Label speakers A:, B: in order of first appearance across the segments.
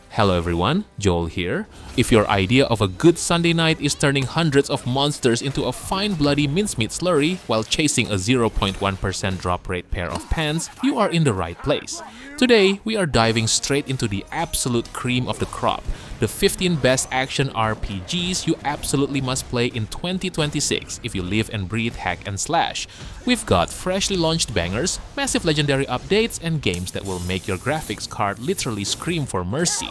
A: Hello everyone, Joel here. If your idea of a good Sunday night is turning hundreds of monsters into a fine bloody mincemeat slurry while chasing a 0.1% drop rate pair of pants, you are in the right place. Today, we are diving straight into the absolute cream of the crop, the 15 best action RPGs you absolutely must play in 2026 if you live and breathe hack and slash. We've got freshly launched bangers, massive legendary updates, and games that will make your graphics card literally scream for mercy.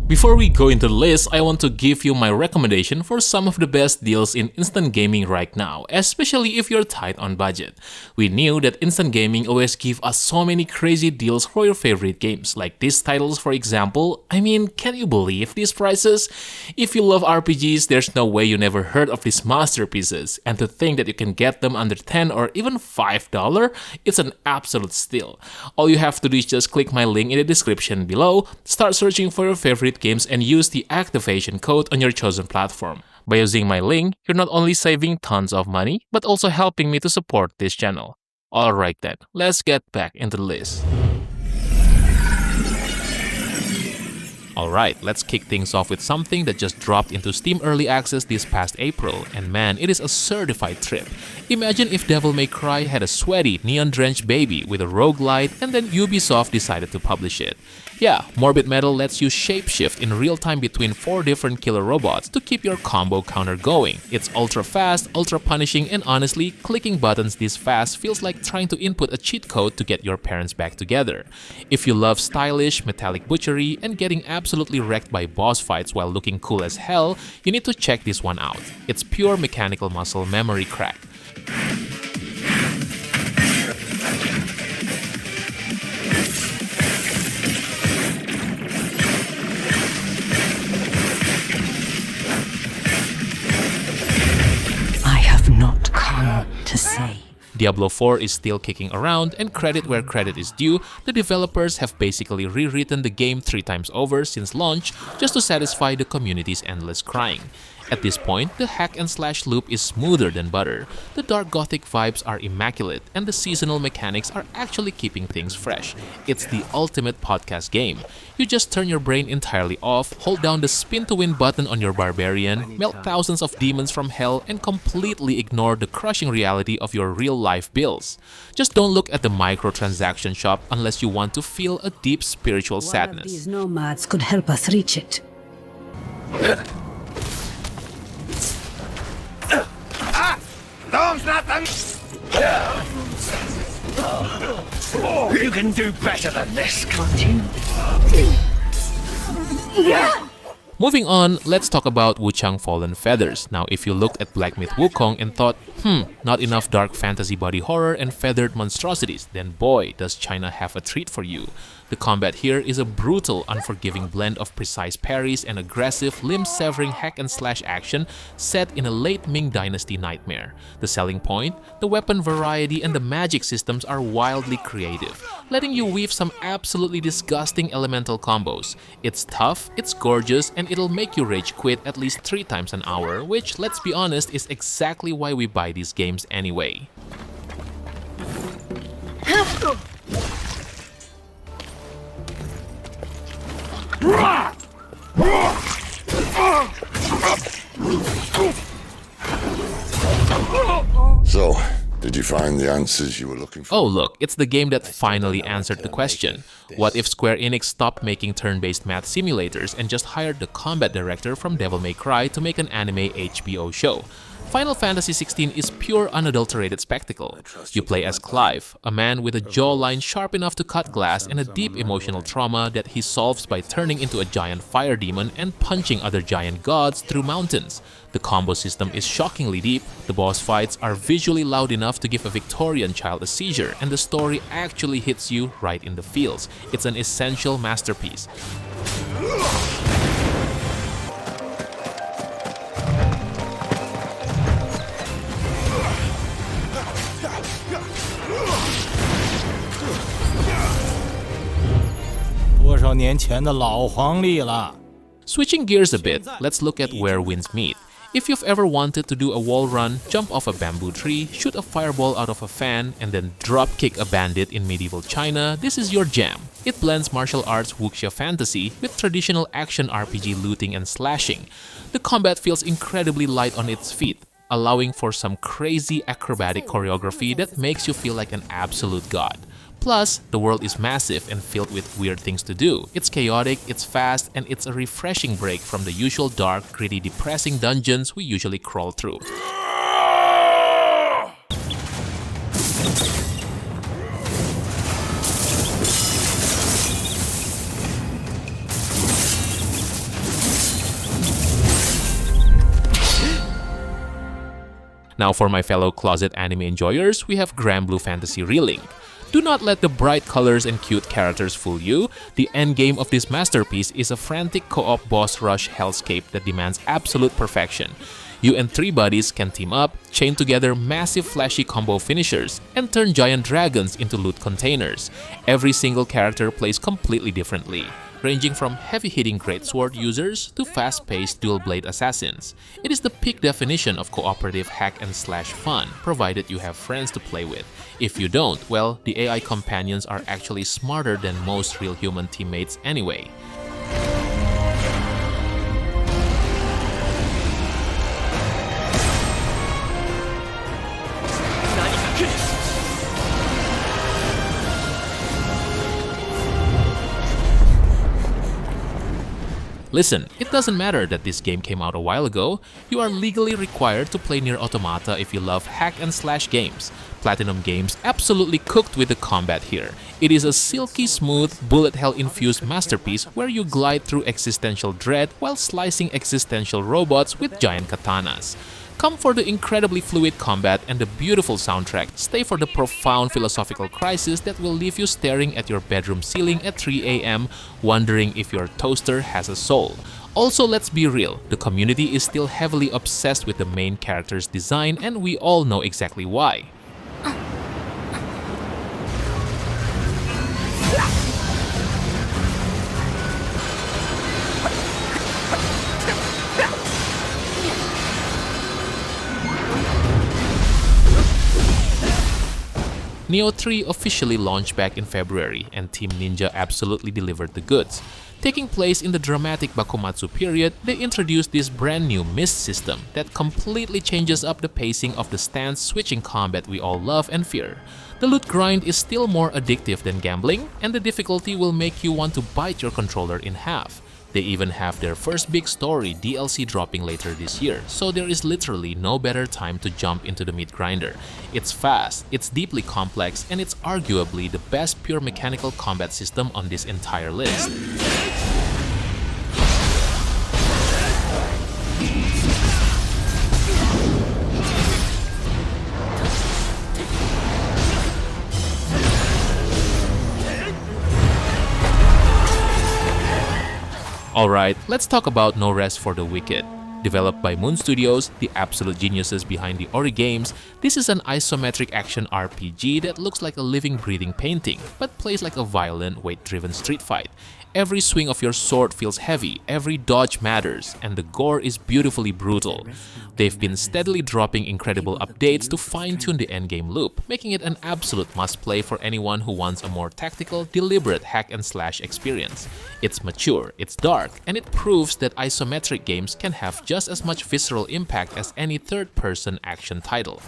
A: Before we go into the list, I want to give you my recommendation for some of the best deals in instant gaming right now, especially if you're tight on budget. We knew that instant gaming always give us so many crazy deals for your favorite games, like these titles for example. I mean, can you believe these prices? If you love RPGs, there's no way you never heard of these masterpieces, and to think that you can get them under $10 or even $5, it's an absolute steal. All you have to do is just click my link in the description below, start searching for your favorite games, and use the activation code on your chosen platform. By using my link, you're not only saving tons of money, but also helping me to support this channel. Alright then, let's get back into the list. Alright, let's kick things off with something that just dropped into Steam Early Access this past April, and man, it is a certified trip. Imagine if Devil May Cry had a sweaty, neon-drenched baby with a roguelite and then Ubisoft decided to publish it. Yeah, Morbid Metal lets you shapeshift in real time between 4 different killer robots to keep your combo counter going. It's ultra fast, ultra punishing, and honestly, clicking buttons this fast feels like trying to input a cheat code to get your parents back together. If you love stylish, metallic butchery and getting absolutely wrecked by boss fights while looking cool as hell, you need to check this one out. It's pure mechanical muscle memory crack.
B: To say.
A: Diablo 4 is still kicking around, and credit where credit is due, the developers have basically rewritten the game 3 times over since launch just to satisfy the community's endless crying. At this point, the hack and slash loop is smoother than butter, the dark gothic vibes are immaculate, and the seasonal mechanics are actually keeping things fresh. It's the ultimate podcast game. You just turn your brain entirely off, hold down the spin to win button on your barbarian, melt thousands of demons from hell, and completely ignore the crushing reality of your real-life bills. Just don't look at the microtransaction shop unless you want to feel a deep spiritual sadness.
B: One of these nomads could help us reach it.
C: You can do better than this, can't you?
A: Moving on, let's talk about Wuchang Fallen Feathers. Now, if you looked at Black Myth Wukong and thought, not enough dark fantasy body horror and feathered monstrosities, then boy, does China have a treat for you. The combat here is a brutal, unforgiving blend of precise parries and aggressive, limb-severing hack and slash action set in a late Ming Dynasty nightmare. The selling point? The weapon variety and the magic systems are wildly creative, letting you weave some absolutely disgusting elemental combos. It's tough, it's gorgeous, and it'll make you rage quit at least 3 times an hour, which, let's be honest, is exactly why we buy these games anyway.
D: So, did you find the answers you were looking for?
A: Oh look, it's the game that finally answered the question. What if Square Enix stopped making turn-based math simulators and just hired the combat director from Devil May Cry to make an anime HBO show? Final Fantasy XVI is pure unadulterated spectacle. You play as Clive, a man with a jawline sharp enough to cut glass and a deep emotional trauma that he solves by turning into a giant fire demon and punching other giant gods through mountains. The combo system is shockingly deep, the boss fights are visually loud enough to give a Victorian child a seizure, and the story actually hits you right in the feels. It's an essential masterpiece. Switching gears a bit, let's look at where winds meet. If you've ever wanted to do a wall run, jump off a bamboo tree, shoot a fireball out of a fan, and then drop kick a bandit in medieval China, this is your jam. It blends martial arts wuxia fantasy with traditional action RPG looting and slashing. The combat feels incredibly light on its feet, allowing for some crazy acrobatic choreography that makes you feel like an absolute god. Plus, the world is massive and filled with weird things to do. It's chaotic, it's fast, and it's a refreshing break from the usual dark, gritty, depressing dungeons we usually crawl through. Now for my fellow closet anime enjoyers, we have Granblue Fantasy Relink. Do not let the bright colors and cute characters fool you. The endgame of this masterpiece is a frantic co-op boss rush hellscape that demands absolute perfection. You and 3 buddies can team up, chain together massive flashy combo finishers, and turn giant dragons into loot containers. Every single character plays completely differently, ranging from heavy-hitting greatsword users to fast-paced dual-blade assassins. It is the peak definition of cooperative hack-and-slash fun, provided you have friends to play with. If you don't, well, the AI companions are actually smarter than most real human teammates anyway. Listen, it doesn't matter that this game came out a while ago, you are legally required to play Nier Automata if you love hack-and-slash games. Platinum Games absolutely cooked with the combat here. It is a silky smooth, bullet hell-infused masterpiece where you glide through existential dread while slicing existential robots with giant katanas. Come for the incredibly fluid combat and the beautiful soundtrack. Stay for the profound philosophical crisis that will leave you staring at your bedroom ceiling at 3 AM, wondering if your toaster has a soul. Also, let's be real, the community is still heavily obsessed with the main character's design, and we all know exactly why. Nioh 3 officially launched back in February, and Team Ninja absolutely delivered the goods. Taking place in the dramatic Bakumatsu period, they introduced this brand new mist system that completely changes up the pacing of the stance-switching combat we all love and fear. The loot grind is still more addictive than gambling, and the difficulty will make you want to bite your controller in half. They even have their first big story DLC dropping later this year, so there is literally no better time to jump into the meat grinder. It's fast, it's deeply complex, and it's arguably the best pure mechanical combat system on this entire list. Alright, let's talk about No Rest for the Wicked. Developed by Moon Studios, the absolute geniuses behind the Ori games, this is an isometric action RPG that looks like a living, breathing painting, but plays like a violent, weight-driven street fight. Every swing of your sword feels heavy, every dodge matters, and the gore is beautifully brutal. They've been steadily dropping incredible updates to fine-tune the endgame loop, making it an absolute must-play for anyone who wants a more tactical, deliberate hack-and-slash experience. It's mature, it's dark, and it proves that isometric games can have just as much visceral impact as any third-person action title.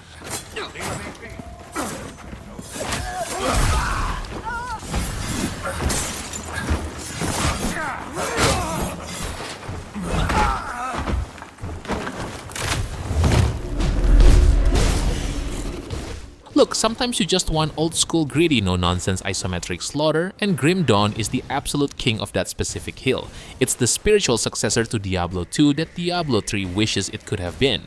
A: Look, sometimes you just want old-school gritty no-nonsense isometric slaughter, and Grim Dawn is the absolute king of that specific hill. It's the spiritual successor to Diablo 2 that Diablo 3 wishes it could have been.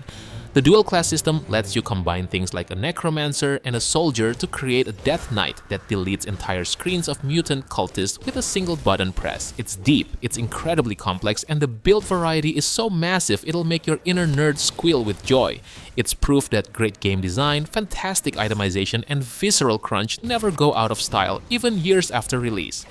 A: The dual-class system lets you combine things like a necromancer and a soldier to create a death knight that deletes entire screens of mutant cultists with a single button press. It's deep, it's incredibly complex, and the build variety is so massive it'll make your inner nerd squeal with joy. It's proof that great game design, fantastic itemization, and visceral crunch never go out of style, even years after release.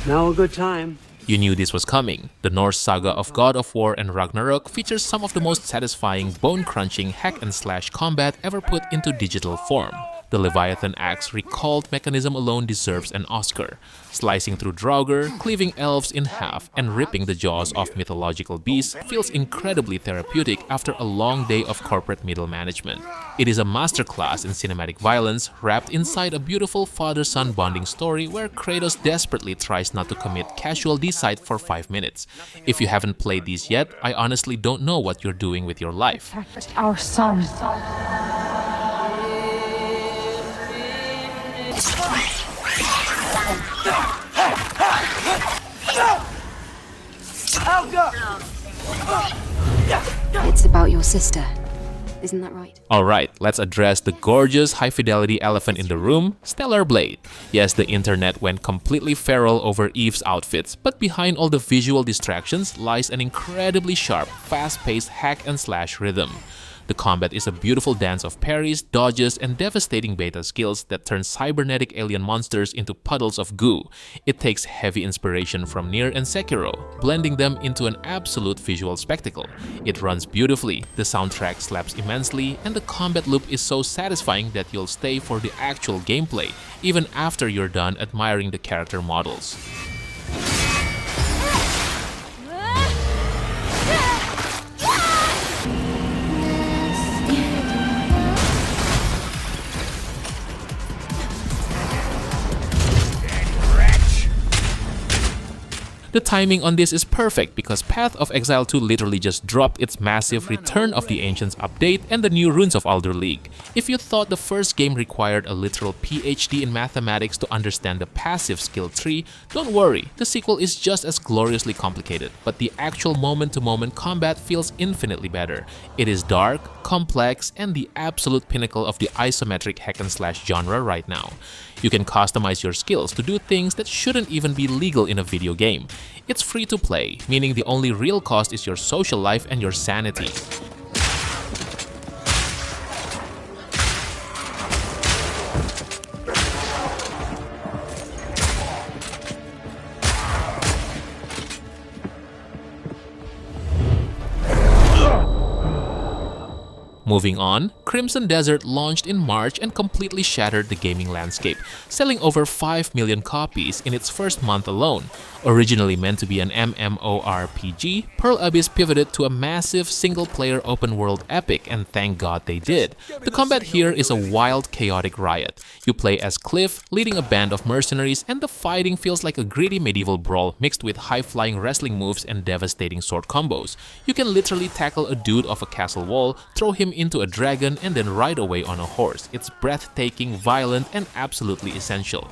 E: Now a good time.
A: You knew this was coming. The Norse saga of God of War and Ragnarök features some of the most satisfying, bone-crunching hack-and-slash combat ever put into digital form. The Leviathan Axe recalled mechanism alone deserves an Oscar. Slicing through Draugr, cleaving elves in half, and ripping the jaws off mythological beasts feels incredibly therapeutic after a long day of corporate middle management. It is a masterclass in cinematic violence wrapped inside a beautiful father-son bonding story where Kratos desperately tries not to commit casual decide for 5 minutes. If you haven't played these yet, I honestly don't know what you're doing with your life.
F: Our son.
G: It's about your sister. Isn't that right?
A: Alright, let's address the gorgeous high-fidelity elephant in the room, Stellar Blade. Yes, the internet went completely feral over Eve's outfits, but behind all the visual distractions lies an incredibly sharp, fast-paced hack-and-slash rhythm. The combat is a beautiful dance of parries, dodges, and devastating beta skills that turn cybernetic alien monsters into puddles of goo. It takes heavy inspiration from Nier and Sekiro, blending them into an absolute visual spectacle. It runs beautifully, the soundtrack slaps immensely, and the combat loop is so satisfying that you'll stay for the actual gameplay, even after you're done admiring the character models. The timing on this is perfect because Path of Exile 2 literally just dropped its massive Return of the Ancients update and the new Runes of Alder League. If you thought the first game required a literal PhD in mathematics to understand the passive skill tree, don't worry, the sequel is just as gloriously complicated, but the actual moment-to-moment combat feels infinitely better. It is dark, complex, and the absolute pinnacle of the isometric hack-and-slash genre right now. You can customize your skills to do things that shouldn't even be legal in a video game. It's free to play, meaning the only real cost is your social life and your sanity. Moving on, Crimson Desert launched in March and completely shattered the gaming landscape, selling over 5 million copies in its first month alone. Originally meant to be an MMORPG, Pearl Abyss pivoted to a massive single-player open-world epic, and thank God they did. The combat here is a wild, chaotic riot. You play as Cliff, leading a band of mercenaries, and the fighting feels like a gritty medieval brawl mixed with high-flying wrestling moves and devastating sword combos. You can literally tackle a dude off a castle wall, throw him into a dragon, and then ride away on a horse. It's breathtaking, violent, and absolutely essential.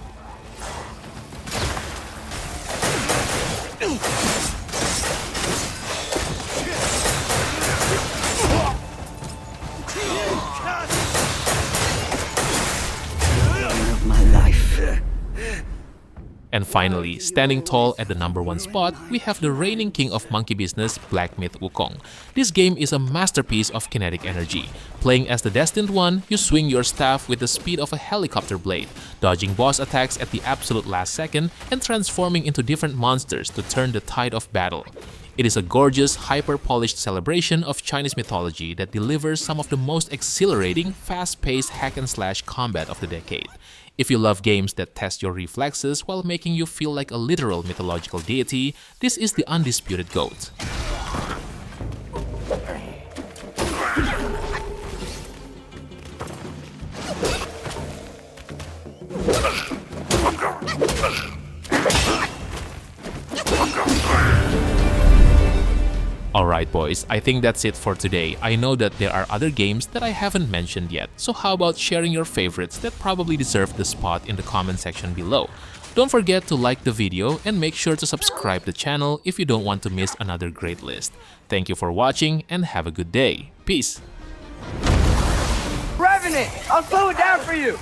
A: And finally, standing tall at the #1 spot, we have the reigning king of monkey business, Black Myth Wukong. This game is a masterpiece of kinetic energy. Playing as the Destined One, you swing your staff with the speed of a helicopter blade, dodging boss attacks at the absolute last second, and transforming into different monsters to turn the tide of battle. It is a gorgeous, hyper-polished celebration of Chinese mythology that delivers some of the most exhilarating, fast-paced hack-and-slash combat of the decade. If you love games that test your reflexes while making you feel like a literal mythological deity, this is the undisputed GOAT. Alright boys, I think that's it for today. I know that there are other games that I haven't mentioned yet, so how about sharing your favorites that probably deserve the spot in the comment section below. Don't forget to like the video and make sure to subscribe the channel if you don't want to miss another great list. Thank you for watching and have a good day. Peace!
E: Revenant! I'll slow it down for you!